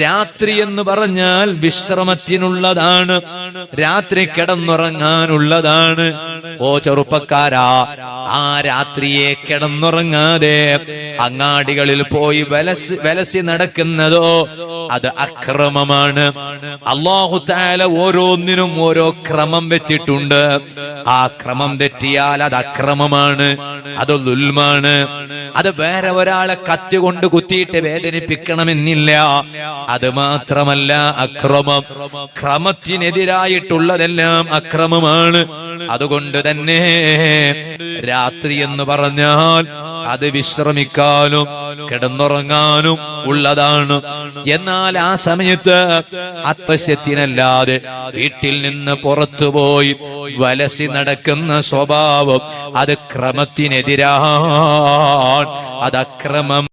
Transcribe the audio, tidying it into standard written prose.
രാത്രി എന്ന് പറഞ്ഞാൽ വിശ്രമത്തിനുള്ളതാണ്, രാത്രി കിടന്നുറങ്ങാനുള്ളതാണ്. ഓ ചെറുപ്പക്കാരാ, ആ രാത്രിയെ കിടന്നുറങ്ങാതെ അങ്ങാടികളിൽ പോയി വലസി നടക്കുന്നതോ അത് അക്രമമാണ്. അല്ലാഹു തആല ഓരോന്നിനും ഓരോ ക്രമം വെച്ചിട്ടുണ്ട്. ആ ക്രമം തെറ്റിയാൽ അത് അക്രമമാണ്, അത് ദുൽമാണ്. അത് വേറെ ഒരാളെ കത്തി കൊണ്ട് കുത്തിയിട്ട് വേദനിപ്പിക്കണമെന്നില്ല. അത് മാത്രമല്ല അക്രമം, ക്രമത്തിനെതിരായിട്ടുള്ളതെല്ലാം അക്രമമാണ്. അതുകൊണ്ട് തന്നെ രാത്രി എന്ന് പറഞ്ഞാൽ അത് വിശ്രമിക്കാനും കിടന്നുറങ്ങാനും ഉള്ളതാണ്. എന്നാൽ ആ സമയത്ത് അത്വശ്യത്തിനല്ലാതെ വീട്ടിൽ നിന്ന് പുറത്തുപോയി വലസി നടക്കുന്ന സ്വഭാവം അത് ക്രമത്തിനെതിരാണ്, അത് അക്രമം.